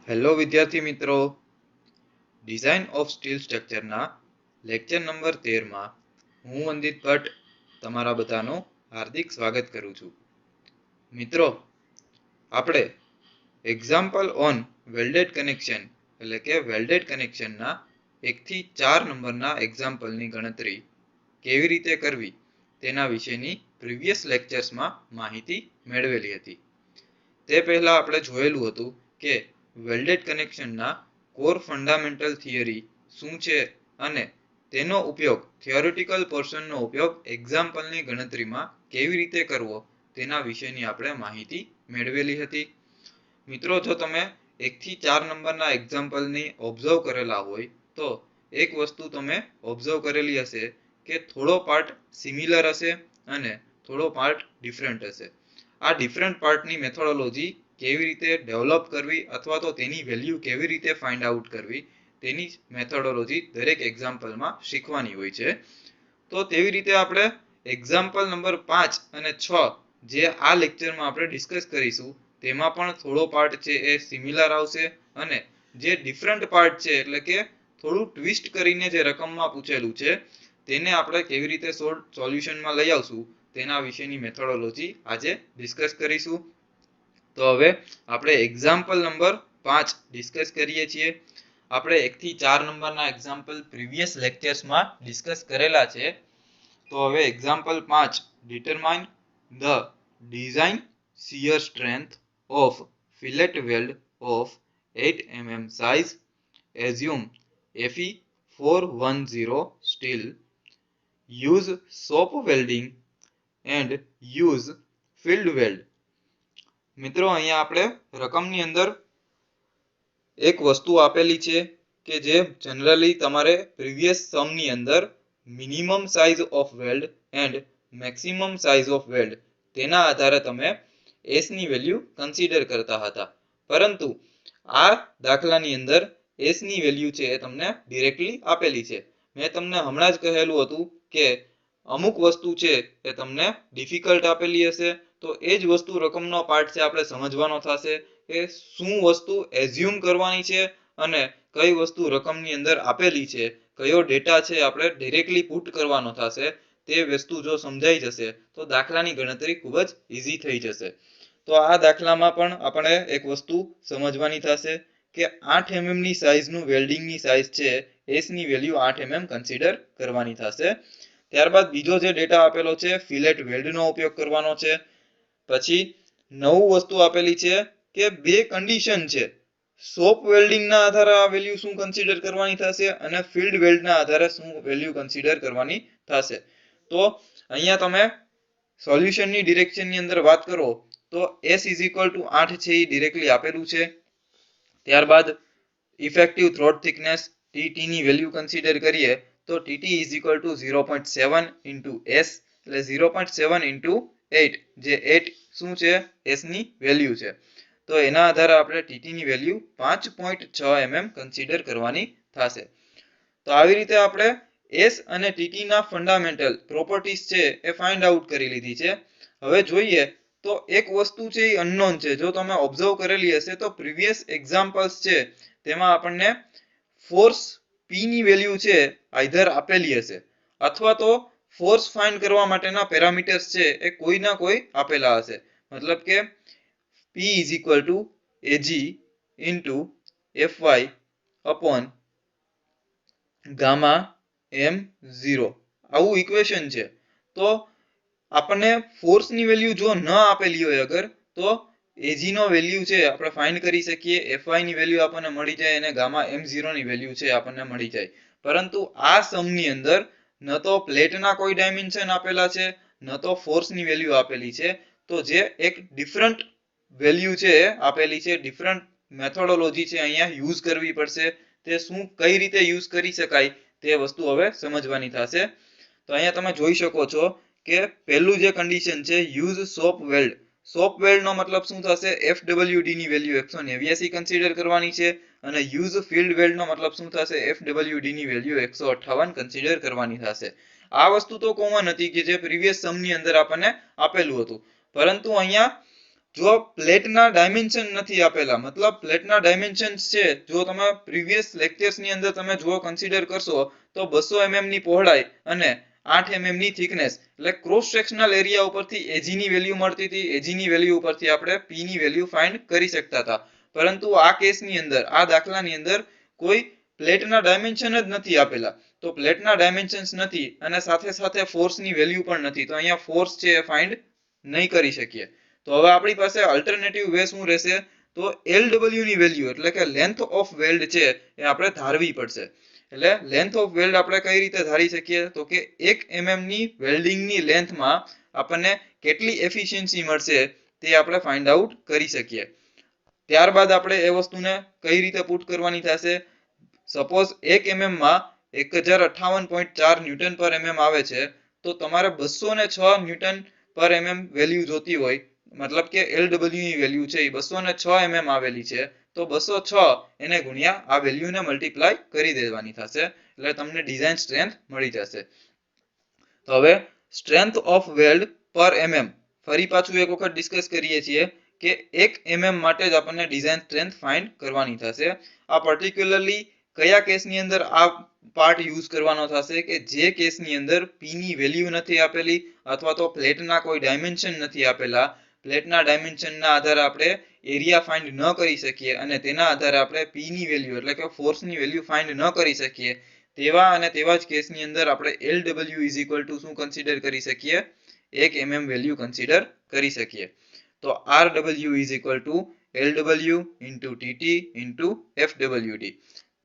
Hello વિદ્યાર્થી મિત્રો, design of steel સ્ટ્રક્ચરના લેક્ચર નંબર 13માં હું વંદિત ભટ્ટ તમારા બધાનું હાર્દિક સ્વાગત કરું છું. મિત્રો, આપણે એક્ઝામ્પલ ઓન વેલ્ડેડ કનેક્શન એટલે કે વેલ્ડેડ કનેક્શનના 1 થી 4 નંબરના એક્ઝામ્પલની ગણતરી કેવી રીતે કરવી તેના વિશેની પ્રીવિયસ લેક્ચર્સમાં માહિતી મેળવેલી હતી. તે પહેલા આપણે જોયેલું હતું કે વેલ્ડેડ કનેક્શનના કોર ફંડામેન્ટલ થિયરી શું છે અને તેનો ઉપયોગ થિયોરિટિકલ પોર્શનનો ઉપયોગ એક્ઝામ્પલની ગણતરીમાં કેવી રીતે કરવો તેના વિશેની આપણે માહિતી મેળવેલી હતી. મિત્રો, જો તમે 1 થી 4 નંબરના એક્ઝામ્પલની ઓબ્ઝર્વ કરેલા હોય તો એક વસ્તુ તમે ઓબ્ઝર્વ કરેલી હશે કે થોડો પાર્ટ સિમિલર હશે અને થોડો પાર્ટ ડિફરન્ટ હશે. આ ડિફરન્ટ પાર્ટની મેથોડોલોજી કેવી રીતે ડેવલપ કરવી અથવા તો તેની વેલ્યુ કેવી રીતે ફાઇન્ડ આઉટ કરવી તેની મેથોડોલોજી દરેક એક્ઝામ્પલમાં શીખવાની હોય છે. તો તેવી રીતે આપણે એક્ઝામ્પલ નંબર 5 અને 6 જે આ લેક્ચરમાં આપણે ડિસ્કસ કરીશું તેમાં પણ થોડો પાર્ટ છે એ સિમિલર આવશે અને જે ડિફરન્ટ પાર્ટ છે એટલે કે થોડું ટ્વિસ્ટ કરીને જે રકમમાં પૂછેલું છે તેને આપણે કેવી રીતે સોલ્યુશનમાં લઈ આવશું તેના વિશેની મેથોડોલોજી આજે ડિસ્કસ કરીશું. તો હવે આપણે એક્ઝામ્પલ નંબર 5 ડિસ્કસ કરીએ છીએ. આપણે 1 થી 4 નંબરના એક્ઝામ્પલ પ્રીવિયસ લેક્ચર્સમાં ડિસ્કસ કરેલા છે. તો હવે example 5, determine the design shear strength of fillet weld of 8 mm size, assume Fe 410 steel, use shop welding and use field weld. મિત્રો, અહીંયા આપણે રકમની અંદર એક વસ્તુ આપેલી છે કે જે જનરલી તમારે પ્રીવિયસ સમની અંદર minimum size of weld and maximum size of weld તેના આધારે તમે એસ ની વેલ્યુ કન્સિડર કરતા હતા. પરંતુ આ દાખલાની અંદર એસ ની વેલ્યુ છે એ તમને ડિરેક્ટલી આપેલી છે. મેં તમને હમણાં જ કહેલું હતું કે અમુક વસ્તુ છે એ તમને ડિફિકલ્ટ આપેલી હશે તો એ જ વસ્તુ રકમનો પાર્ટ છે આપણે સમજવાનો થશે કે શું વસ્તુ એઝ્યુમ કરવાની છે અને કઈ વસ્તુ રકમની અંદર આપેલી છે, કયો ડેટા છે આપણે ડિરેક્ટલી પુટ કરવાનો થશે. તે વસ્તુ જો સમજાઈ જશે તો દાખલાની ગણતરી ખૂબ જ ઈઝી થઈ જશે. તો આ દાખલામાં પણ આપણે એક વસ્તુ સમજવાની થશે કે 8 mm ની સાઇઝનું વેલ્ડિંગની સાઇઝ છે એસ ની વેલ્યુ 8 mm કન્સિડર કરવાની થશે. ત્યારબાદ બીજો જે ડેટા આપેલો છે ફિલેટ વેલ્ડનો ઉપયોગ કરવાનો છે. પછી નવું વસ્તુ આપેલી છે કે બે કન્ડિશન છે, સોપ વેલ્ડિંગના આધારે આ વેલ્યુ શું કન્સિડર કરવાની થશે અને ફિલ્ડ વેલ્ડના આધારે શું વેલ્યુ કન્સિડર કરવાની થશે. તો અહીંયા તમે સોલ્યુશનની ડિરેક્શનની અંદર વાત કરો તો s = 8 છે એ ડિરેક્ટલી આપેલું છે. ત્યારબાદ ઇફેક્ટિવ થ્રોટ થિકનેસ tt ની વેલ્યુ કન્સિડર કરીએ તો tt = 0.7 * s એટલે 0.7 * 8 જે 8 શું છે s ની વેલ્યુ છે. તો એના આધારે આપણે tt ની વેલ્યુ 5.6 mm કન્સિડર કરવાની થશે. તો આવી રીતે આપણે s અને tt ના ફંડામેન્ટલ પ્રોપર્ટીઝ છે એ ફાઇન્ડ આઉટ કરી લીધી છે. હવે જોઈએ તો એક વસ્તુ છે એ અનનોન છે. જો તમે ઓબ્ઝર્વ કરેલી હશે તો પ્રીવિયસ એક્ઝામ્પલ્સ છે તેમાં આપણને ફોર્સ p ની વેલ્યુ છે આઈધર આપેલી હશે અથવા તો ફોર્સ ફાઇન્ડ કરવા માટેના પેરામીટર્સ છે એ કોઈના કોઈ આપેલા હશે. મતલબ કે p = ag * fy upon gamma m0 આવું ઇક્વેશન છે. તો આપણને ફોર્સની વેલ્યુ જો ન આપેલી હોય અગર તો ag નો વેલ્યુ છે આપણે ફાઇન્ડ કરી શકીએ, fy ની વેલ્યુ આપણને મળી જાય અને ગામા m0 ની વેલ્યુ છે આપણને મળી જાય. પરંતુ આ સમની અંદર ન તો પ્લેટના કોઈ ડાયમેન્શન આપેલા છે ન તો ફોર્સની વેલ્યુ આપેલી છે. તો જે એક ડિફરન્ટ વેલ્યુ છે આપેલી છે, ડિફરન્ટ મેથોડોલોજી છે અહીંયા યુઝ કરવી પડશે. તે શું કઈ રીતે યુઝ કરી શકાય તે વસ્તુ હવે સમજવાની થશે. તો અહીંયા તમે જોઈ શકો છો કે પહેલું જે કન્ડિશન છે યુઝ સોપ વેલ્ડ. સોપ વેલ્ડનો મતલબ શું થશે, FWD ની વેલ્યુ 189 કન્સિડર કરવાની છે અને યુઝ ફિલ્ડ વેલ્ડનો મતલબ શું થશે, FWD ની વેલ્યુ 158 કન્સિડર કરવાની થશે. આ વસ્તુ તો કોમન હતી કે જે પ્રીવિયસ સમની અંદર આપણને આપેલું હતું. પરંતુ અહીંયા જો પ્લેટના ડાયમેન્શન નથી આપેલા, મતલબ પ્લેટના ડાયમેન્શન્સ છે, જો તમે પ્રીવિયસ લેક્ચર્સ ની અંદર તમે જો કન્સિડર કરશો તો 200 mm ની પહોળાઈ અને 8 mm ની થિકનેસ, એટલે ક્રોસ સેક્શનલ એરિયા ઉપરથી એજી ની વેલ્યુ મળતી હતી. એજી ની વેલ્યુ ઉપરથી આપણે પી ની વેલ્યુ ફાઇન્ડ કરી શકતા હતા. પરંતુ આ કેસની અંદર, આ દાખલાની અંદર કોઈ પ્લેટના ડાયમેન્શન જ નથી આપેલા. તો પ્લેટના ડાયમેન્શન્સ નથી અને સાથે સાથે ફોર્સની વેલ્યુ પણ નથી, તો અહીંયા ફોર્સ છે એ ફાઇન્ડ નહીં કરી શકીએ. તો હવે આપણી પાસે અલ્ટરનેટિવ વે શું રહેશે? તો એલડબલ્યુ ની વેલ્યુ એટલે કે લેન્થ ઓફ વેલ્ડ છે એ આપણે ધારવી પડશે. એટલે લેન્થ ઓફ વેલ્ડ આપણે કઈ રીતે ધારી શકીએ? તો કે 1 mm ની વેલ્ડિંગની લેન્થમાં આપણને કેટલી એફિશિયન્સી મળશે તે આપણે ફાઇન્ડ આઉટ કરી શકીએ. ત્યારબાદ આપણે એ વસ્તુને કઈ રીતે પુટ કરવાની થશે? સપોઝ 1 mm માં 1058.4 ન્યૂટન પર mm આવે છે, તો તમારે 206 ન્યૂટન પર mm વેલ્યુ જોતી હોય, મતલબ કે એલડબલ્યુ ની વેલ્યુ છે એ 206 mm આવેલી છે, તો 206 એને ગુણ્યા આ વેલ્યુને મલ્ટીપ્લાય કરી દેવાની થશે, એટલે તમને ડિઝાઇન સ્ટ્રેન્થ મળી જશે. તો હવે સ્ટ્રેન્થ ઓફ વેલ્ડ પર mm ફરી પાછું એક વખત ડિસ્કસ કરીએ છીએ કે 1 mm માટે જ આપણને ડિઝાઇન સ્ટ્રેન્થ ફાઇન્ડ કરવાની થશે. આ પર્ટિક્યુલરલી કયા કેસની અંદર આ પાર્ટ યુઝ કરવાનો થશે? કે જે કેસની અંદર પી ની વેલ્યુ નથી આપેલી અથવા તો પ્લેટના કોઈ ડાયમેન્શન નથી આપેલા, પ્લેટના ડાયમેન્શનના આધારે આપણે એરિયા ફાઇન્ડ ન કરી શકીએ અને તેના આધારે આપણે પી ની વેલ્યુ એટલે કે ફોર્સની વેલ્યુ ફાઇન્ડ ન કરી શકીએ, તેવા અને તેવા જ કેસની અંદર આપણે એલડબલ્યુ ઇઝ ઇક્વલ ટુ શું કન્સિડર કરી શકીએ? 1 mm વેલ્યુ કન્સિડર કરી શકીએ. તો RW is equal to LW into TT into FWD.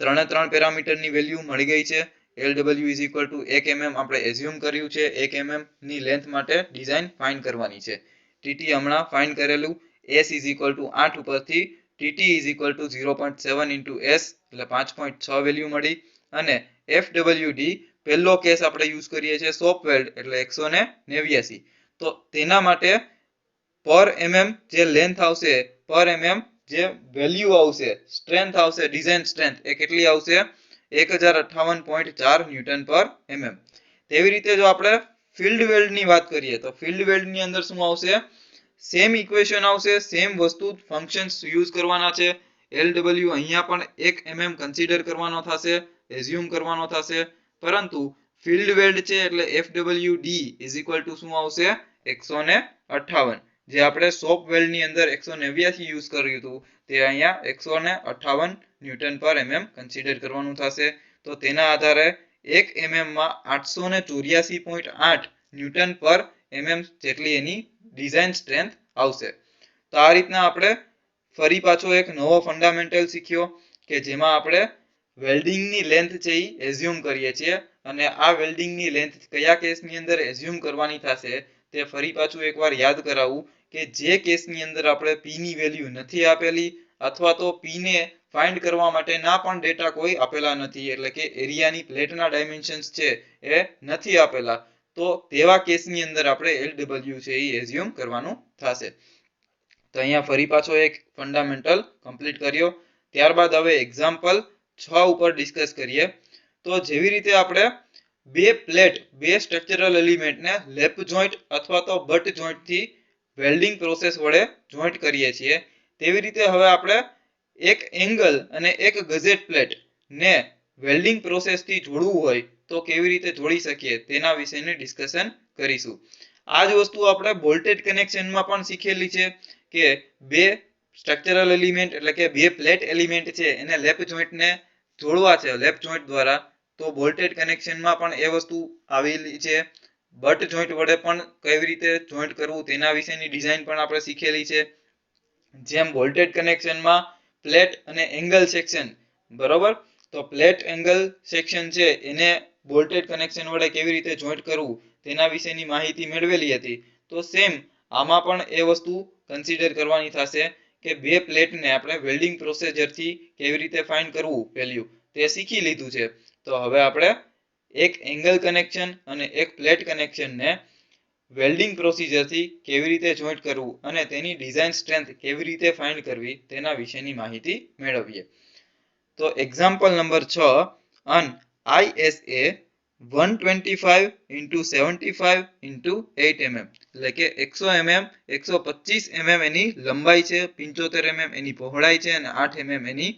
ત્રણે ત્રણ પેરામીટરની વેલ્યુ મળી ગઈ છે. LW is equal to 1 mm આપણે એઝ્યુમ કર્યું છે, 1 mm ની લેન્થ માટે ડિઝાઇન ફાઇન્ડ કરવાની છે. TT હમણાં ફાઇન્ડ કરેલું, S ઇઝ ઇક્વલ ટુ 8 ઉપરથી TT is equal to 0.7 into S એટલે 5.6 વેલ્યુ મળી. અને FWD પહેલો કેસ આપણે યુઝ કરીએ છીએ સોપ વેલ્ડ એટલે 189. તો તેના માટે પર mm જે લેન્થ આવશે, પર mm જે વેલ્યુ આવશે, સ્ટ્રેન્થ આવશે, ડિઝાઇન સ્ટ્રેન્થ એ કેટલી આવશે? 1058.4 ન્યૂટન પર mm. તેવી રીતે જો આપણે ફિલ્ડ વેલ્ડ ની વાત કરીએ તો ફિલ્ડ વેલ્ડ ની અંદર શું આવશે? સેમ ઇક્વેશન આવશે, સેમ વસ્તુ ફંક્શન્સ યુઝ કરવાના છે. LW અહીંયા પણ 1 mm કન્સિડર કરવાનો થશે, એઝ્યુમ કરવાનો થશે, પરંતુ ફિલ્ડ વેલ્ડ છે એટલે FWD ઇઝ ઇક્વલ ટુ શું આવશે? 158. જે આપણે સોપ વેલ્ડ ની અંદર 189 યુઝ કર્યું હતું તે અહીંયા 158 ન્યૂટન પર mm કન્સિડર કરવાનું થશે. તો તેના આધારે 1 mm માં 884.8 ન્યૂટન પર mm જેટલી એની ડિઝાઇન સ્ટ્રેન્થ આવશે. તો આ રીતના આપણે ફરી પાછો એક નવો ફંડામેન્ટલ શીખ્યો કે જેમાં આપણે વેલ્ડિંગની લેન્થ છે એ એઝ્યુમ કરીએ છીએ અને આ વેલ્ડિંગની લેન્થ કયા કેસની અંદર એઝ્યુમ કરવાની થશે તે ફરી પાછું એકવાર યાદ કરાવું કે જે કેસની અંદર આપણે પી ની વેલ્યુ નથી આપેલી અથવા તો પી ને ફાઇન્ડ કરવા માટેના પણ ડેટા કોઈ આપેલા નથી, એટલે કે એરિયાની પ્લેટના ડાયમેન્શન્સ છે એ નથી આપેલા, તો તેવા કેસની અંદર આપણે LW છે એ એઝ્યુમ કરવાનું થશે. તો અહીંયા ફરી પાછો એક ફંડામેન્ટલ કમ્પ્લીટ કર્યો. ત્યારબાદ હવે એક્ઝામ્પલ 6 ઉપર ડિસ્કસ કરીએ. તો જેવી રીતે આપણે બે પ્લેટ, બે સ્ટ્રક્ચરલ એલિમેન્ટને લેપ જોઈન્ટ અથવા તો બટ જોઈન્ટ થી વેલ્ડિંગ પ્રોસેસ વડે જોઈન્ટ કરીએ છીએ, તેવી રીતે હવે આપણે એક એંગલ અને એક ગઝેટ પ્લેટ ને વેલ્ડિંગ પ્રોસેસ થી જોડવું હોય તો કેવી રીતે જોડી શકીએ તેના વિશેની ડિસ્કશન કરીશું. આ જ વસ્તુ આપણે બોલ્ટેડ કનેક્શનમાં પણ શીખેલી છે કે બે સ્ટ્રક્ચરલ એલિમેન્ટ એટલે કે બે પ્લેટ એલિમેન્ટ છે એને લેપ જોઈન્ટને જોડવા છે લેપ જોઈન્ટ દ્વારા, તો બોલ્ટેડ કનેક્શનમાં પણ એ વસ્તુ આવેલી છે. બટ જોઈન્ટ વડે પણ કેવી રીતે જોઈન્ટ કરવું તેના વિશેની ડિઝાઇન પણ આપણે શીખેલી છે. જેમ બોલ્ટેડ કનેક્શનમાં પ્લેટ અને એંગલ સેક્શન, બરોબર, તો પ્લેટ એંગલ સેક્શન છે એને બોલ્ટેડ કનેક્શન વડે કેવી રીતે જોઈન્ટ કરવું તેના વિશેની માહિતી મેળવેલી હતી. તો સેમ આમાં પણ એ વસ્તુ કન્સિડર કરવાની થશે કે બે પ્લેટને આપણે વેલ્ડિંગ પ્રોસિજરથી કેવી રીતે ફાઇન્ડ કરવું વેલ્યુ તે શીખી લીધું છે. તો હવે આપણે એક એંગલ કનેક્શન અને એક પ્લેટ કનેક્શનને વેલ્ડિંગ પ્રોસિજરથી કેવી રીતે જોઈન્ટ કરવું અને તેની ડિઝાઇન સ્ટ્રેન્થ કેવી રીતે ફાઇન્ડ કરવી તેના વિશેની માહિતી મેળવીએ. તો example number 6, an ISA 125 into 75 into 8 mm એટલે કે 100 mm 125 mm એની લંબાઈ છે, 75 mm એની પહોળાઈ છે અને 8 mm એની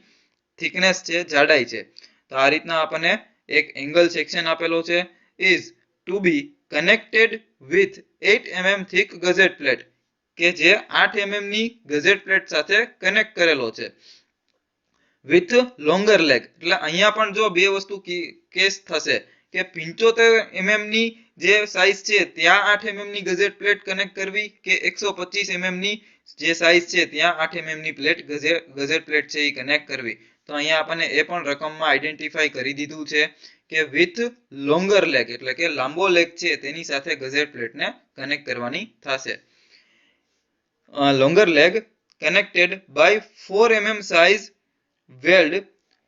થિકનેસ છે, જાડાઈ છે. તો આ રીતના આપણને એક એંગલ સેક્શન આપેલો છે. is to be connected with 8 mm thick gusset plate કે જે 8 mm ની ગઝેટ પ્લેટ સાથે કનેક્ટ કરેલો છે. વિથ લોંગર લેગ એટલે અહીંયા પણ જો બે વસ્તુ કેસ થશે કે 75 mm ની જે સાઈઝ છે ત્યાં 8 mm ની ગઝેટ પ્લેટ કનેક્ટ કરવી કે 125 mm ની જે સાઈઝ છે ત્યાં 8 mm ની પ્લેટ ગઝેટ પ્લેટ છે એ કનેક્ટ કરવી. તો અહીંયા આપણને એ પણ રકમમાં આઈડેન્ટિફાઈ કરી દીધું છે કે વિથ લોંગર લેગ એટલે કે લાંબો લેગ છે તેની સાથે ગઝેટ પ્લેટને કનેક્ટ કરવાની થશે. Longer leg connected by 4 mm size weld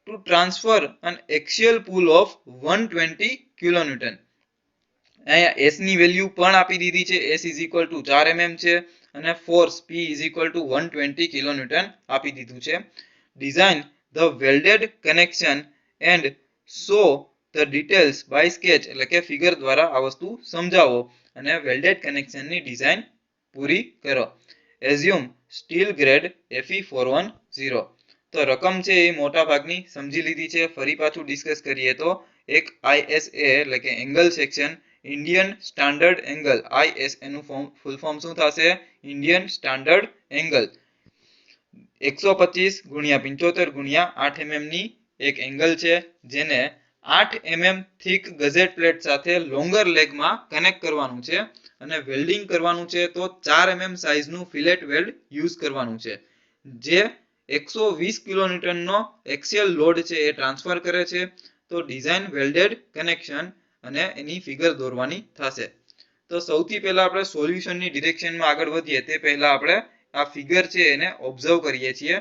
to transfer an axial pull of 120 kilonewton. અહીંયા s ની વેલ્યુ પણ આપી દીધી છે. s is equal to 4 mm છે અને force p is equal to 120 kilonewton આપી દીધું છે. Design the welded connection and show the details by sketch એટલે કે ફિગર દ્વારા આ વસ્તુ સમજાવો અને વેલ્ડેડ કનેક્શન ની ડિઝાઇન પૂરી કરો. Assume steel grade Fe410. તો રકમ છે એ મોટા ભાગની સમજી લીધી છે. ફરી પાછું ડિસ્કસ કરીએ તો એક ISA એટલે કે angle section Indian standard angle ISA નું ફૂલ ફોર્મ શું થશે? ઇન્ડિયન સ્ટાન્ડર્ડ એંગલ 125 ગુણ્યા 75 ગુણ્યા 8 mm ની એક એંગલ છે જેને 8 mm થીક ગઝેટ પ્લેટ સાથે લોંગર લેગમાં કનેક્ટ કરવાનું છે અને વેલ્ડિંગ કરવાનું છે. તો 4 mm સાઈઝનું ફિલેટ વેલ્ડ યુઝ કરવાનું છે જે 120 કિલોન્યુટન નો એક્સિયલ લોડ છે એ ટ્રાન્સફર કરે છે. તો ડિઝાઇન વેલ્ડેડ કનેક્શન અને એની ફિગર દોરવાની થશે. તો સૌથી પહેલા આપણે સોલ્યુશનની ડિરેક્શનમાં આગળ વધીએ તે પહેલા આપણે આ ફિગર છે એને ઓબ્ઝર્વ કરીએ છીએ.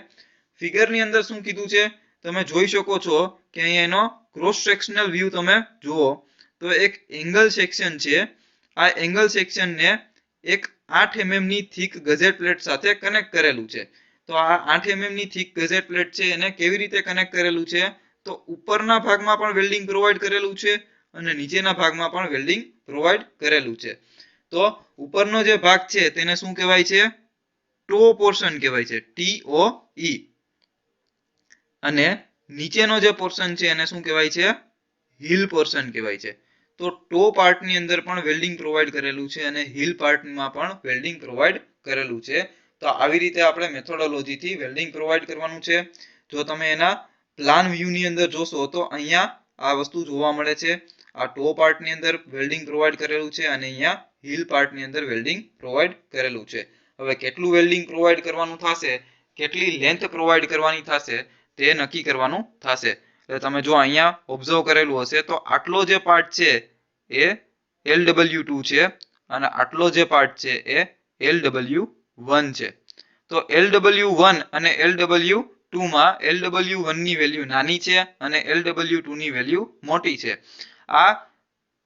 ફિગરની અંદર શું કીધું છે તમે જોઈ શકો છો કે અહીંયા એનો ક્રોસ સેક્શનલ વ્યૂ તમે જુઓ તો એક એંગલ સેક્શન છે. આ એંગલ સેક્શનને એક 8 mm ની થીક ગઝેટ પ્લેટ સાથે કનેક્ટ કરેલું છે. તો આ 8 mm ની થીક ગઝેટ પ્લેટ છે એને કેવી રીતે કનેક્ટ કરેલું છે? તો ઉપરના ભાગમાં પણ વેલ્ડિંગ પ્રોવાઈડ કરેલું છે અને નીચેના ભાગમાં પણ વેલ્ડિંગ પ્રોવાઈડ કરેલું છે. તો ઉપરનો જે ભાગ છે તેને શું કહેવાય છે? ટો પોર્શન કહેવાય છે, TOE. અને નીચેનો જે પોર્શન છે એને શું કહેવાય છે? હિલ પોર્શન કહેવાય છે. તો ટો પાર્ટની અંદર પણ વેલ્ડિંગ પ્રોવાઈડ કરેલું છે અને હિલ પાર્ટમાં પણ વેલ્ડિંગ પ્રોવાઈડ કરેલું છે. તો આવી રીતે આપણે મેથોડોલોજીથી વેલ્ડિંગ પ્રોવાઈડ કરવાનું છે. જો તમે એના પ્લાન વ્યૂની અંદર જોશો તો અહીંયા આ વસ્તુ જોવા મળે છે. આ ટો પાર્ટની અંદર વેલ્ડિંગ પ્રોવાઈડ કરેલું છે અને અહીંયા હિલ પાર્ટની અંદર વેલ્ડિંગ પ્રોવાઈડ કરેલું છે. હવે કેટલું વેલ્ડિંગ પ્રોવાઈડ કરવાનું થશે, કેટલી લેન્થ પ્રોવાઈડ કરવાની થશે તે નક્કી કરવાનું થશે. એટલે તમે જો અહીંયા ઓબ્ઝર્વ કરેલું હશે તો આટલો જે પાર્ટ છે એ LW2 છે અને આટલો જે પાર્ટ છે એ LW1 છે. તો LW1 અને LW2 માં LW1 ની વેલ્યુ નાની છે અને LW2 ની વેલ્યુ મોટી છે. આ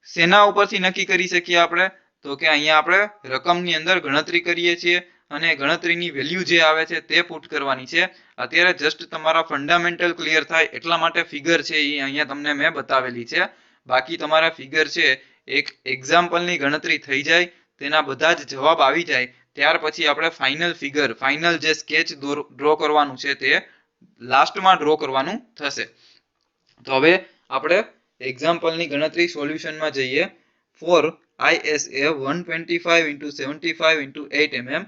શેના ઉપરથી નક્કી કરી શકીએ આપણે? તો કે અહીંયા આપણે રકમની અંદર ગણતરી કરીએ છીએ અને ગણતરીની વેલ્યુ જે આવે છે તે પુટ કરવાની છે. અત્યારે જસ્ટ તમારા ફંડામેન્ટલ ક્લિયર થાય એટલા માટે ફિગર છે એ અહીંયા તમને મેં બતાવેલી છે. બાકી તમારા ફિગર છે એક એક્ઝામ્પલની ગણતરી થઈ જાય, તેના બધા જ જવાબ આવી જાય ત્યાર પછી આપણે ફાઇનલ ફિગર, ફાઇનલ જે સ્કેચ ડ્રો કરવાનું છે તે લાસ્ટમાં ડ્રો કરવાનું થશે. તો હવે આપણે એક્ઝામ્પલની ગણતરી સોલ્યુશનમાં જઈએ. For ISA 125 into 75 into 8 mm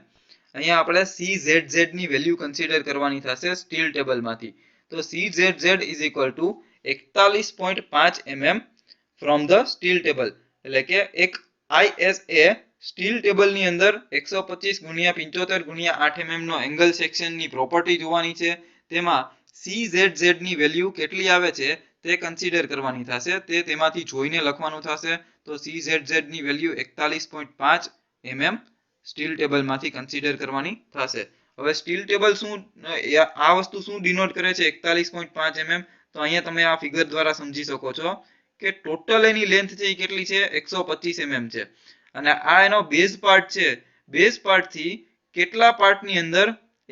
અહીંયા આપણે CZZ ની વેલ્યુ કન્સિડર કરવાની થશે સ્ટીલ ટેબલમાંથી. તો CZZ is equal to 41.5 mm from the steel table. એટલે કે એક ISA સ્ટીલ ટેબલની અંદર 125 ગુણ્યા 75 ગુણ્યા 8 mm નો એંગલ સેક્શનની પ્રોપર્ટી જોવાની છે. તેમાં CZZ ની વેલ્યુ કેટલી આવે છે તે કન્સિડર કરવાની થશે. તે તેમાંથી જોઈને લખવાનું થશે. તો CZZ ની વેલ્યુ 41.5 mm સ્ટીલ ટેબલમાંથી કન્સિડર કરવાની થશે. હવે સ્ટીલ ટેબલ શું, આ વસ્તુ શું ડિનોટ કરે છે 41.5 mm? તો અહીંયા તમે આ ફિગર દ્વારા સમજી શકો છો કે ટોટલ એની લેન્થ છે એ કેટલી છે? 125 mm છે. અને આ એનો બેઝ પાર્ટ છે. બેઝ પાર્ટથી કેટલા પાર્ટની અંદર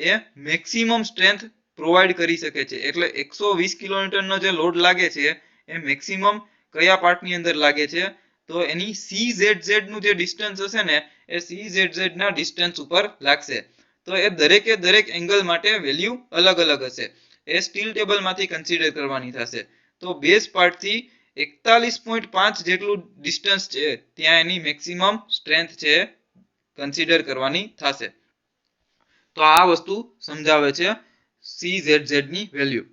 એ મેક્સિમમ સ્ટ્રેન્થ પ્રોવાઈડ કરી શકે છે. એટલે 120 કિલોન્યુટનનો જે લોડ લાગે છે એ મેક્સિમમ કયા પાર્ટની અંદર લાગે છે તો એની CZZ નું જે ડિસ્ટન્સ હશે ને એ CZZ ના ડિસ્ટન્સ ઉપર લાગશે. તો એ દરેક એંગલ માટે વેલ્યુ અલગ અલગ હશે. એ સ્ટીલ ટેબલમાંથી કન્સિડર કરવાની થશે. તો બેઝ પાર્ટથી 41.5 જેટલું ડિસ્ટન્સ છે ત્યાં એની મેક્સિમમ સ્ટ્રેન્થ છે કન્સિડર કરવાની થશે. તો આ વસ્તુ સમજાવે છે CZZ ની વેલ્યુ.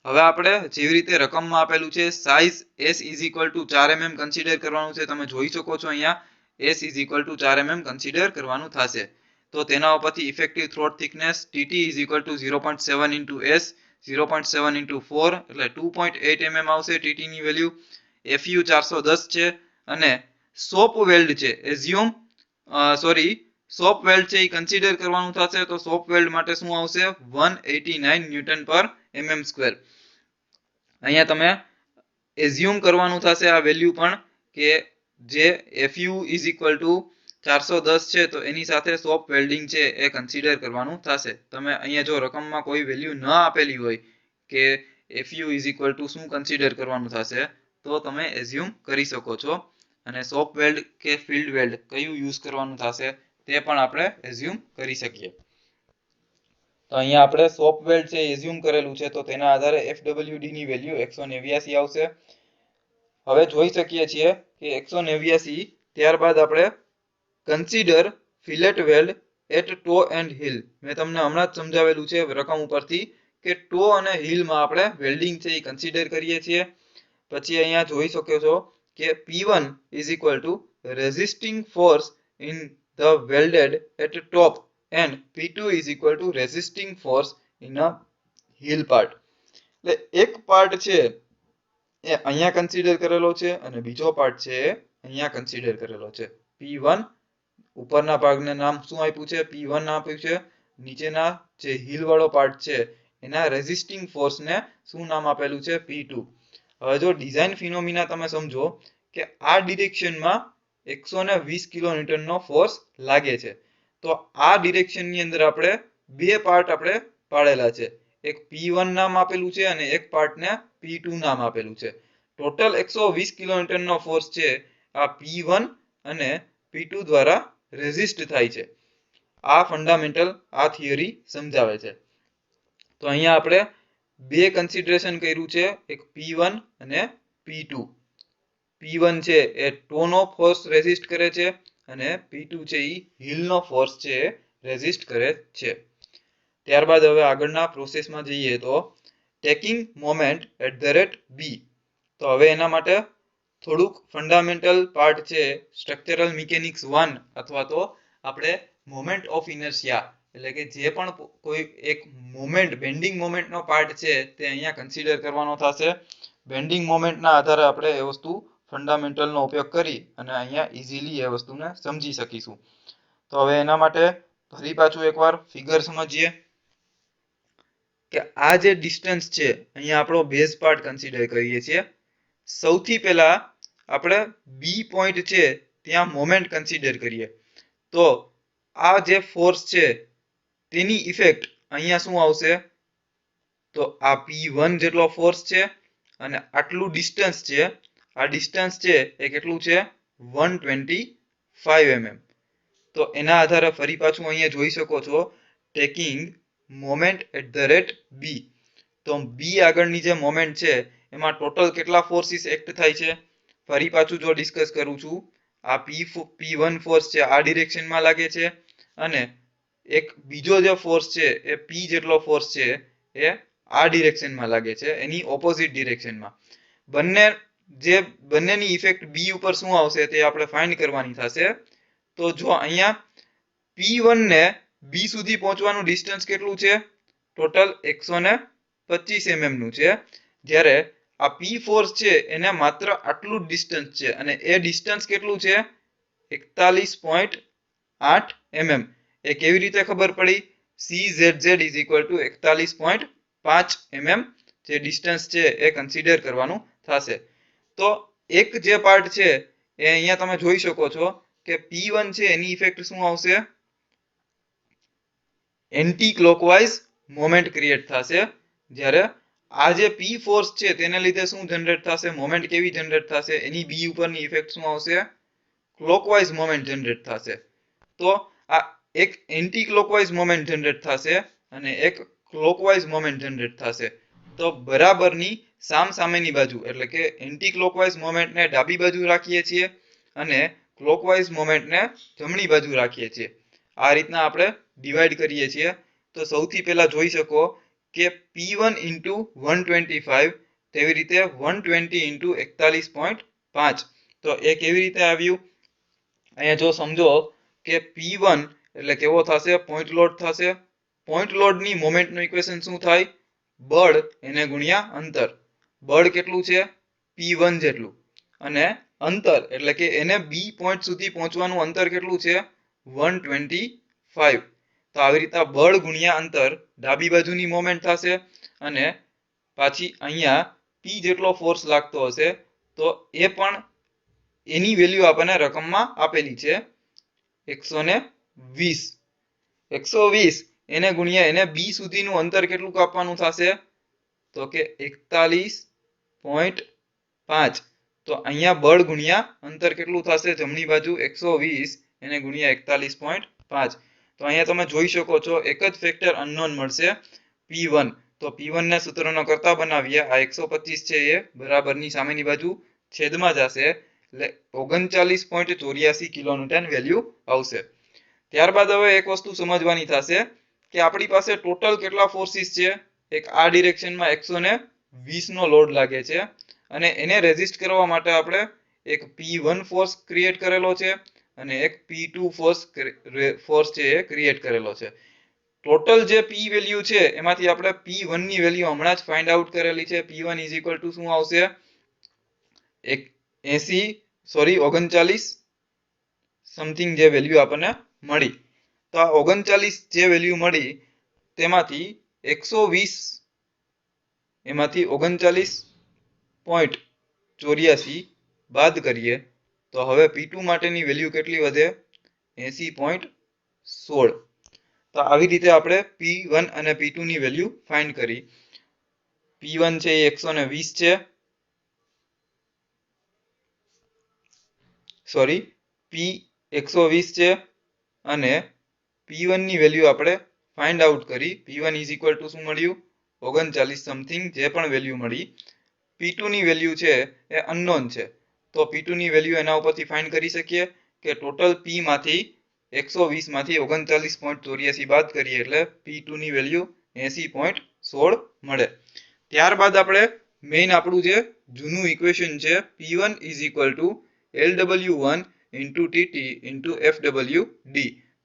હવે આપણે જેવી રીતે રકમમાં આપેલું છે સાઇઝ S = 4 mm કન્સિડર કરવાનું છે. તમે જોઈ શકો છો અહીંયા S = 4 mm કન્સિડર કરવાનું થશે. તો તેના ઉપરથી effective throat thickness TT = 0.7 into S 0.7 into 4 એટલે 2.8 mm આવશે TT ની વેલ્યુ. FU 410 છે અને સોપ વેલ્ડ છે સોપ વેલ્ડ છે એ કન્સિડર કરવાનું થશે. તો સોપ વેલ્ડ માટે શું આવશે 189 Nm². અહીંયા તમે એઝ્યુમ કરવાનું થશે આ વેલ્યુ પણ કે જે FU = 410 છે તો એની સાથે સોપ વેલ્ડિંગ છે એ કન્સિડર કરવાનું થશે. તમે અહીંયા જો રકમમાં કોઈ વેલ્યુ ન આપેલી હોય કે FU = શું કન્સિડર કરવાનું થશે તો તમે એઝ્યુમ કરી શકો છો. અને સોપ વેલ્ડ કે ફિલ્ડ વેલ્ડ કયું યુઝ કરવાનું થશે તે પણ આપણે એઝ્યુમ કરી શકીએ. તો અહીંયા આપણે સોપ વેલ્ડ છે એઝ્યુમ કરેલું છે તો તેના આધારે FWD ની વેલ્યુ 189 આવશે. હવે જોઈ શકીએ છીએ કે 189. ત્યારબાદ આપણે consider fillet weld at toe and heel. મેં તમને હમણાં જ સમજાવેલું છે રકમ ઉપરથી કે ટો અને હીલમાં આપણે વેલ્ડિંગ છે એ કન્સિડર કરીએ છીએ. પછી અહીંયા જોઈ શકો છો કે P1 = resisting force in the welded at top and P2 = resisting force in a heel part. એટલે એક પાર્ટ છે એ અહીંયા કન્સિડર કરેલો છે અને બીજો પાર્ટ છે અહીંયા કન્સિડર કરેલો છે. P1 ઉપરના ભાગને નામ શું આપ્યું છે P1 આપ્યું છે. નીચેના જે હીલ વાળો પાર્ટ છે એના રેઝિસ્ટિંગ ફોર્સને શું નામ આપેલું છે P2. હવે જો ડિઝાઇન ફિનોમિના તમે સમજો કે આ ડિરેક્શનમાં 120 કિલોન્યુટન નો ફોર્સ લાગે છે તો આ ડિરેક્શનની અંદર આપણે બે પાર્ટ આપણે પાડેલા છે. એક P1 નામ આપેલું છે અને એક પાર્ટને P2 નામ આપેલું છે. ટોટલ 120 કિલોન્યુટન નો ફોર્સ છે આ P1 અને P2 દ્વારા રેઝિસ્ટ થાય છે. આ ફંડામેન્ટલ આ થિયરી સમજાવે છે. તો અહીંયા આપણે બે કન્સિડરેશન કર્યું છે એક P1 અને P2. P1 છે એ ટોનો ફોર્સ રેઝિસ્ટ કરે છે અને P2 છે એ હીલનો ફોર્સ છે એ રેઝિસ્ટ કરે છે. ત્યારબાદ હવે આગળના પ્રોસેસમાં જઈએ તો ટેકિંગ મોમેન્ટ @B. તો હવે એના માટે થોડુંક ફંડામેન્ટલ પાર્ટ છે સ્ટ્રક્ચરલ મિકેનિક્સ 1 અથવા તો આપણે મોમેન્ટ ઓફ ઇનર્શિયા એટલે કે જે પણ કોઈ એક મોમેન્ટ બેન્ડિંગ મોમેન્ટનો પાર્ટ છે તે અહીંયા કન્સિડર કરવાનો થશે. બેન્ડિંગ મોમેન્ટના આધારે આપણે એ વસ્તુ ફંડામેન્ટલનો ઉપયોગ કરી અને અહીંયા ઇઝીલી એ વસ્તુને સમજી શકીશું. તો હવે એના માટે ફરી પાછું એકવાર ફિગર સમજીએ કે આ જે ડિસ્ટન્સ છે અહીંયા આપણો બેઝ પાર્ટ કન્સિડર કરીએ છીએ. સૌથી પહેલા આપણે B પોઈન્ટ છે ત્યાં મોમેન્ટ કન્સિડર કરીએ તો આ જે ફોર્સ છે તેની ઇફેક્ટ અહીંયા શું આવશે તો આ P1 જેટલો ફોર્સ છે અને આટલું ડિસ્ટન્સ છે. આ ડિસ્ટન્સ છે એ કેટલું છે 125 mm. તો એના આધારે ફરી પાછું અહીંયા જોઈ શકો છો ટેકિંગ મોમેન્ટ @B. તો B આગળની જે મોમેન્ટ છે એમાં ટોટલ કેટલા ફોર્સિસ એક્ટ થાય છે ફરી પાછું જો ડિસ્કસ કરું છું આ P1 ફોર્સ છે આ ડિરેક્શનમાં લાગે છે અને એક બીજો જે ફોર્સ છે એ P જેટલો ફોર્સ છે એ આ ડિરેક્શનમાં લાગે છે એની ઓપોઝિટ ડિરેક્શનમાં. બંનેની ઇફેક્ટ B ઉપર શું આવશે તે આપણે ફાઇન્ડ કરવાની થશે. તો જો અહીંયા P1 ને B સુધી પહોંચવાનું ડિસ્ટન્સ કેટલું છે ટોટલ 125 mm નું છે જ્યારે આ P ફોર્સ છે એને માત્ર આટલું જ ડિસ્ટન્સ છે અને એ ડિસ્ટન્સ કેટલું છે 41.8 mm. એ કેવી રીતે ખબર પડી CZZ = 41.5 mm જે ડિસ્ટન્સ છે એ કન્સિડર કરવાનું થશે. તો એક જે પાર્ટ છે એ અહીંયા તમે જોઈ શકો છો કે P1 છે એની ઇફેક્ટ શું આવશે એન્ટી ક્લોકવાઇઝ મોમેન્ટ ક્રિએટ થશે જ્યારે આ જે પી ફોર્સ છે તેને લીધે શું જનરેટ થશે, મોમેન્ટ કેવી જનરેટ થશે, એની બી ઉપરની ઇફેક્ટ શું આવશે, ક્લોકવાઇઝ મોમેન્ટ જનરેટ થશે. તો આ એક એન્ટી ક્લોકવાઇઝ મોમેન્ટ જનરેટ થશે અને એક ક્લોકવાઇઝ મોમેન્ટ જનરેટ થશે. તો બરાબરની સામસામેની બાજુ એટલે કે એન્ટી ક્લોકવાઇઝ મોમેન્ટને ડાબી બાજુ રાખીએ છીએ અને ક્લોકવાઇઝ મોમેન્ટને જમણી બાજુ રાખીએ છીએ. આ રીતના આપણે ડિવાઈડ કરીએ છીએ. તો સૌથી પહેલા જોઈ શકો કે P1 ઇન્ટુ 125 તેવી રીતે 120 ઇન્ટુ 41.5. તો એ કેવી રીતે આવ્યું, અહીંયા જો સમજો કે P1 એટલે કેવો થશે, પોઈન્ટ લોડ થશે. પોઈન્ટ લોડની મોમેન્ટનું ઇક્વેશન શું થાય, બળ એને ગુણ્યા અંતર. બળ કેટલું છે, P1 જેટલું, અને અંતર એટલે કે એને બી પોઈન્ટ સુધી પહોંચવાનું અંતર કેટલું છે, 125. તો આવી રીતના બળ ગુણ્યા અંતર ડાબી બાજુની મોમેન્ટ થશે અને પાછી અહીંયા પી જેટલો ફોર્સ લાગતો હશે તો એ પણ એની વેલ્યુ આપણને રકમમાં આપેલી છે 120. 120 એને ગુણ્યા એને બી સુધીનું અંતર કેટલું કાપવાનું થશે, તો કે 41.5. તો અહીંયા બળ ગુણ્યા અંતર કેટલું થશે, જમણી બાજુ 120 એને ગુણ્યા 41.5. તો અહીંયા તમે જોઈ શકો છો એક જ ફેક્ટર અનનોન મળશે, P1. તો P1 ને સૂત્રનો કરતા બનાવીએ, આ 125 છે એ બરાબરની સામેની બાજુ છેદમાં જશે એટલે 39.84 કિલોન્યુટન વેલ્યુ આવશે. ત્યારબાદ હવે એક વસ્તુ સમજવાની થશે કે આપણી પાસે ટોટલ કેટલા ફોર્સિસ છે. એક આ ડિરેક્શનમાં 120 નો લોડ લાગે છે અને એને રેઝિસ્ટ કરવા માટે આપણે એક P1 ફોર્સ ક્રિએટ કરેલો છે અને એક P2 ફોર્સ છે એ ક્રિએટ કરેલો છે. ટોટલ જે P વેલ્યુ છે એમાંથી આપણે P1 ની વેલ્યુ હમણાં જ ફાઇન્ડ આઉટ કરેલી છે. P1 ઇઝ ઇક્વલ ટુ શું આવશે, 39 સમથિંગ જે વેલ્યુ આપણને મળી. તો આ 39 જે વેલ્યુ મળી તેમાંથી 120 એમાંથી 39.84 બાદ કરીએ તો હવે P2 માટેની વેલ્યુ કેટલી વધે, 80.16. તો આવી રીતે આપણે P1 અને P2 ની વેલ્યુ ફાઇન્ડ કરી. P1 છે એ 120 છે, P 120 છે અને P1 ની વેલ્યુ આપણે ફાઇન્ડ આઉટ કરી. P1 ઇઝ ઇક્વલ ટુ શું મળ્યું, 39 સમથિંગ જે પણ વેલ્યુ મળી. P2 ની વેલ્યુ છે એ અનનોન છે. તો P2 ની વેલ્યુ એના ઉપરથી ફાઇન્ડ કરી શકીએ કે ટોટલ P માંથી 120 માંથી 39.84 બાદ કરીએ એટલે P2 ની વેલ્યુ 80.16 મળે. ત્યારબાદ આપણે મેઇન આપણું જે જૂનું ઇક્વેશન છે P1 is equal to LW1 into TT into FWD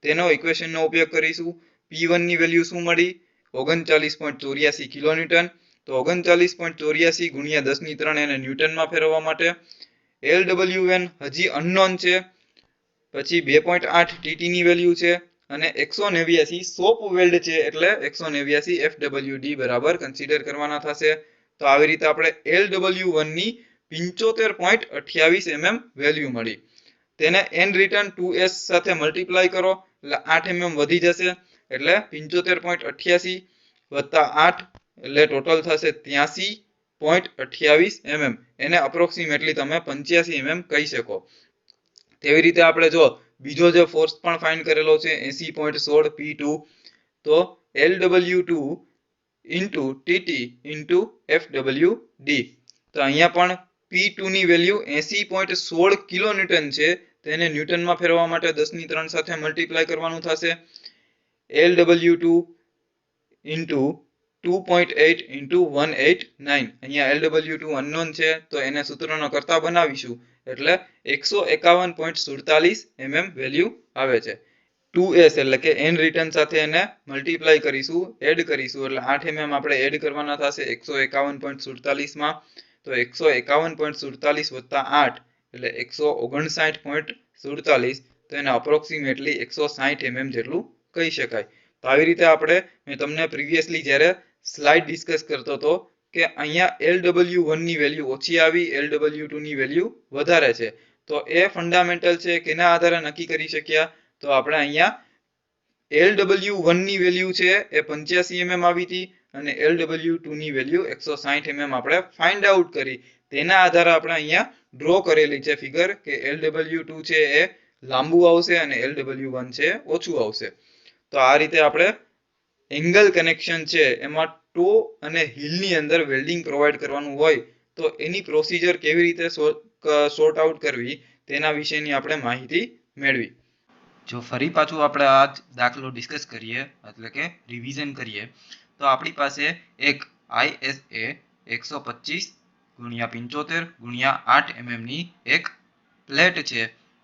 તેનો ઇક્વેશનનો ઉપયોગ કરીશું. P1 ની વેલ્યુ શું મળી, 39.84 કિલોન્યુટન. તો 39.84 ગુણ્યા 10⁻³ એને ન્યૂટનમાં ફેરવવા માટે. LW1 હજી અનનોન છે, પછી 2.8 TT ની વેલ્યુ છે અને 189 સોપ વેલ્ડ છે એટલે 189 FWD બરાબર કન્સિડર કરવાના થશે. તો આવી રીતે આપણે LW1 ની 75.28 mm વેલ્યુ મળી. તેને n રિટર્ન 2s સાથે મલ્ટીપ્લાય કરો એટલે 8 mm વધી જશે એટલે 75.88 વત્તા 8 એટલે ટોટલ થશે 83.28 mm. એને અપ્રોક્સિમેટલી તમે 85 mm કહી શકો. તેવી રીતે આપણે જો બીજો જે ફોર્સ પણ ફાઇન્ડ કરેલો છે 80.16 P2, તો LW2 into TT into FWD. તો અહીંયા પણ P2 ની વેલ્યુ 80.16 કિલોન્યુટન છે, તેને ન્યૂટનમાં ફેરવવા માટે 10⁻³ સાથે મલ્ટીપ્લાય કરવાનું થશે. LW2 into 2.8 into 189. અહીંયા LW2 અનનોન છે તો એને સૂત્રનો કરતા બનાવીશું એટલે 151.47 mm વેલ્યુ આવે છે. 2s એટલે કે n રિટર્ન સાથે એને મલ્ટીપ્લાય કરીશું, એડ કરીશું એટલે 8 mm આપણે એડ કરવાના થશે 151.47 માં. તો 151.47 વત્તા 8 એટલે 159.47. તો એને અપ્રોક્સિમેટલી 160 mm જેટલું કહી શકાય. તો આવી રીતે આપણે મેં તમને પ્રીવિયસલી જ્યારે સ્લાઇડ ડિસ્કસ કરતો હતો કે અહીંયા LW1 ની વેલ્યુ ઓછી આવી, LW2 ની વેલ્યુ વધારે છે. તો એ ફંડામેન્ટલ છે કે એના આધારે નક્કી કરી શક્યા. તો આપણે અહીંયા LW1 ની વેલ્યુ છે એ 85 mm આવી હતી અને LW2 ની વેલ્યુ 160 mm આપણે ફાઇન્ડ આઉટ કરી. તેના આધારે આપણે અહીંયા ડ્રો કરેલી છે ફિગર કે LW2 છે એ લાંબુ આવશે અને LW1 છે ઓછું આવશે. તો આ રીતે આપણે એંગલ કનેક્શન છે એમાં ટો અને હીલની અંદર વેલ્ડિંગ પ્રોવાઈડ કરવાનું હોય તો એની પ્રોસિજર કેવી રીતે સોર્ટ આઉટ કરવી તેના વિશેની આપણે માહિતી મેળવી. જો ફરી પાછું આપણે આ દાખલો ડિસ્કસ કરીએ એટલે કે રિવિઝન કરીએ તો આપણી પાસે એક ISA 125x75x8 mm ની એક પ્લેટ છે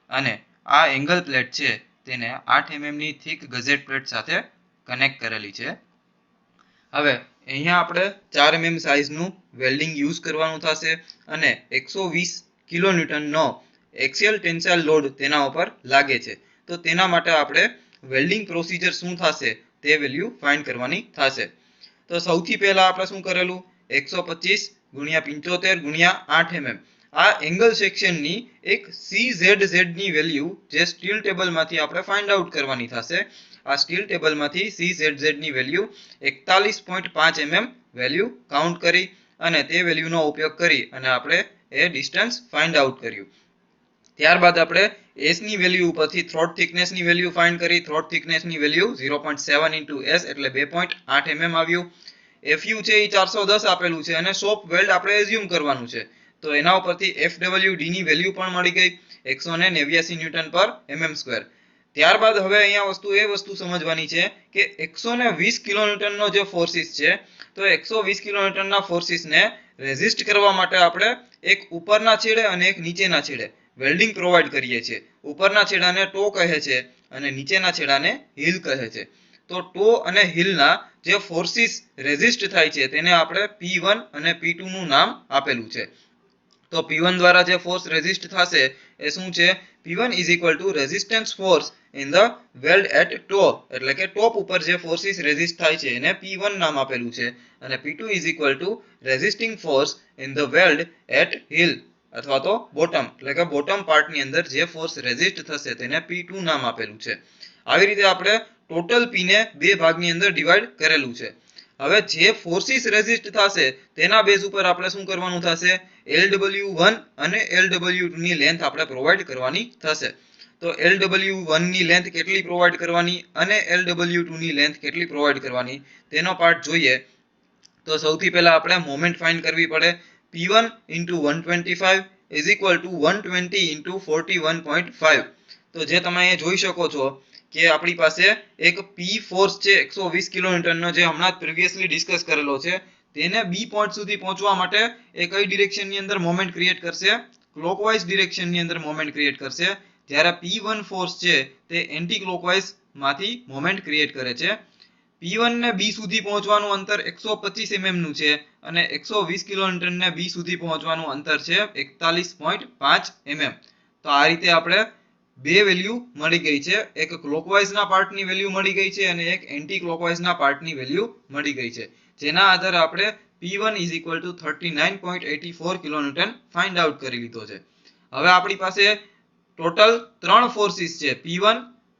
અને આ એંગલ પ્લેટ છે તેને 8 mm ની થીક ગઝેટ પ્લેટ સાથે કનેક્ટ કરેલી છે. હવે અહીંયા આપણે 4 mm સાઇઝનું વેલ્ડિંગ યુઝ કરવાનું થશે અને 120 કિલોન્યુટન નો એક્સિયલ ટેન્સાઇલ લોડ તેના ઉપર લાગે છે. તો તેના માટે આપણે વેલ્ડિંગ પ્રોસિજર શું થશે તે વેલ્યુ ફાઇન્ડ કરવાની થશે. તો સૌથી પહેલા આપણે શું કરેલું 125x75x8 mm આ એંગલ સેક્શનની એક CZZ ની વેલ્યુ જે સ્ટીલ ટેબલમાંથી આપણે ફાઇન્ડ આઉટ કરવાની થશે. આ સ્ટીલ ટેબલમાંથી CZZ ની વેલ્યુ 41.5 mm વેલ્યુ કાઉન્ટ કરી અને તે વેલ્યુનો ઉપયોગ કરી અને આપણે એ ડિસ્ટન્સ ફાઇન્ડ આઉટ કર્યું. ત્યારબાદ આપણે S ની વેલ્યુ ઉપરથી થ્રોટ થિકનેસ ની વેલ્યુ ફાઇન્ડ કરી. થ્રોટ થિકનેસ ની વેલ્યુ 0.7 * S એટલે 2.8 mm આવ્યું. FU છે એ 410 આપેલું છે અને શોપ વેલ્ડ આપણે એઝ્યુમ કરવાનું છે તો એના ઉપરથી FWD ની વેલ્યુ પણ મળી ગઈ 189 ન્યૂટન પર mm². ત્યારબાદ હવે અહીંયા વસ્તુ સમજવાની છે કે 120 કિલોન્યુટન નો જે ફોર્સિસ છે તો 120 કિલોન્યુટન ના ફોર્સિસ ને રેઝિસ્ટ કરવા માટે આપણે એક ઉપરના છેડે અને એક નીચેના છેડે વેલ્ડિંગ પ્રોવાઈડ કરીએ છીએ. ઉપરના છેડાને ટો કહે છે અને નીચેના છેડાને હીલ કહે છે. તો ટો અને હીલના જે ફોર્સિસ રેઝિસ્ટ થાય છે તેને આપણે P1 અને P2 નું નામ આપેલું છે. તો P1 દ્વારા જે ફોર્સ રેઝિસ્ટ થશે એ શું છે P1 = resistance force in the weld at toe એટલે કે ટોપ ઉપર જે ફોર્સિસ રેઝિસ્ટ થાય છે એને P1 નામ આપેલું છે અને P2 = resisting force in the weld at heel અથવા તો બોટમ એટલે કે બોટમ પાર્ટની અંદર જે ફોર્સ રેઝિસ્ટ થશે તેને P2 નામ આપેલું છે. આવી રીતે આપણે ટોટલ P ને બે ભાગની અંદર ડિવાઈડ કરેલું છે. હવે જે ફોર્સિસ રેઝિસ્ટ થશે તેના બેઝ ઉપર આપણે શું કરવાનું થશે LW1 અને LW2 ની લેન્થ આપણે પ્રોવાઈડ કરવાની થશે. તો LW1 ની લેન્થ કેટલી પ્રોવાઈડ કરવાની અને LW2 ની લેન્થ કેટલી પ્રોવાઈડ કરવાની તેનો પાર્ટ જોઈએ તો સૌથી પહેલા આપણે મોમેન્ટ ફાઇન્ડ કરવી પડે. P1 * 125 = 120 * 41.5. તો જે તમે અહીંયા જોઈ શકો છો કે આપણી પાસે એક P ફોર્સ છે 120 કિલોન્યુટન નો જે હમણાં પ્રીવિયસલી ડિસ્કસ કરેલો છે તેને B પોઈન્ટ સુધી પહોંચવા માટે એ કઈ ડિરેક્શનની અંદર મોમેન્ટ ક્રિએટ કરશે ક્લોકવાઇઝ ડિરેક્શનની અંદર મોમેન્ટ ક્રિએટ કરશે. જ્યારે P1 ફોર્સ છે તે એન્ટી ક્લોકવાઇઝ માંથી મોમેન્ટ ક્રિએટ કરે છે. P1 ને B સુધી પહોંચવાનું અંતર 125 mm નું છે અને 120 કિલોન્યુટન ને B સુધી પહોંચવાનું અંતર છે 41.5 mm. તો આ રીતે આપણે બે વેલ્યુ મળી ગઈ છે. એક ક્લોકવાઇઝના પાર્ટની વેલ્યુ મળી ગઈ છે અને એક એન્ટી ક્લોકવાઇઝના પાર્ટની વેલ્યુ મળી ગઈ છે જેના આધારે આપણે P1 = 39.84 કિલોન્યુટન ફાઇન્ડ આઉટ કરી લીધો છે. હવે આપણી પાસે ટોટલ ત્રણ ફોર્સિસ છે P1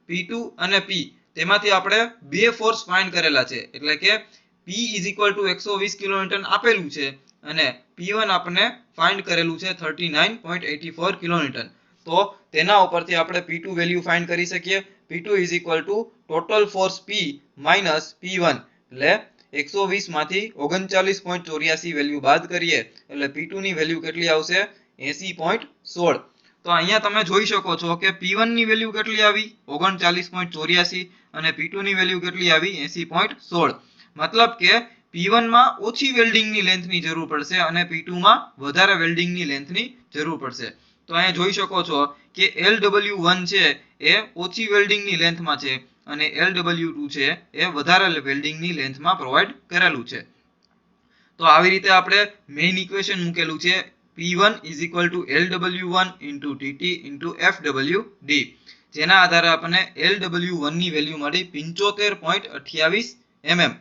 P2 અને P. તેમાંથી આપણે બે ફોર્સ ફાઇન્ડ કરેલા છે એટલે કે P = 120 કિલોન્યુટન આપેલું છે અને P1 આપણે ફાઇન્ડ કરેલું છે 39.84 કિલોન્યુટન. તો તેના ઉપરથી આપણે P2 વેલ્યુ ફાઇન્ડ કરી શકીએ. P2 = total force P minus P1 એટલે 120 માંથી 39.84 વેલ્યુ બાદ કરીએ એટલે P2 ની વેલ્યુ કેટલી આવશે 80.16. તો અહીંયા તમે જોઈ શકો છો કે P1 ની વેલ્યુ કેટલી આવી 39.84 અને P2 ની વેલ્યુ કેટલી આવી 80.16. મતલબ કે P1 માં ઓછી વેલ્ડિંગની લેન્થની જરૂર પડશે અને P2 માં વધારે વેલ્ડિંગની લેન્થની જરૂર પડશે. તો અહીંયા જોઈ શકો છો કે LW1 છે એ ઓછી વેલ્ડિંગની લેન્થમાં છે અને LW2 છે એ વધારે વેલ્ડિંગની લેન્થમાં પ્રોવાઈડ કરેલું છે. તો આવી રીતે આપણે મેઇન ઇક્વેશન મૂકેલું છે P1 = LW1 * TT * FWD. જેના આધારે આપણને LW1 ની વેલ્યુ મળી 75.28 mm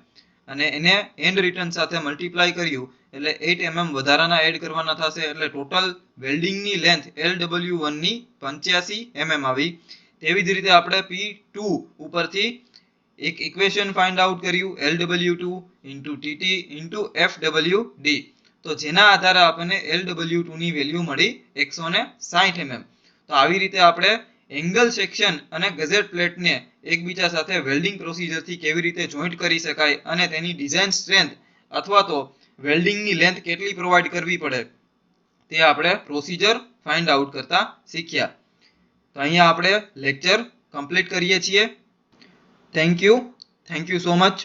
અને એને એન્ડ રિટર્ન સાથે મલ્ટીપ્લાય કર્યું એટલે 8 mm વધારાના એડ કરવાના થશે એટલે ટોટલ વેલ્ડિંગની લેન્થ LW1 ની 85 mm આવી. તેવી જ રીતે આપણે P2 ઉપરથી એક ઇક્વેશન ફાઇન્ડ આઉટ કર્યું LW2 into TT into FWD, તો જેના આધારે આપણને LW2 ની વેલ્યુ મળી 160 mm. તો આવી રીતે આપણે એંગલ સેક્શન અને ગઝેટ પ્લેટને એકબીજા સાથે વેલ્ડિંગ પ્રોસિજરથી કેવી રીતે જોઈન્ટ કરી શકાય અને તેની ડિઝાઇન સ્ટ્રેન્થ અથવા તો વેલ્ડિંગની લેન્થ કેટલી પ્રોવાઈડ કરવી પડે તે આપણે પ્રોસિજર ફાઇન્ડ આઉટ કરતા શીખ્યા. તો અહીંયા આપણે લેક્ચર કમ્પ્લીટ કરીએ છીએ. Thank you so much.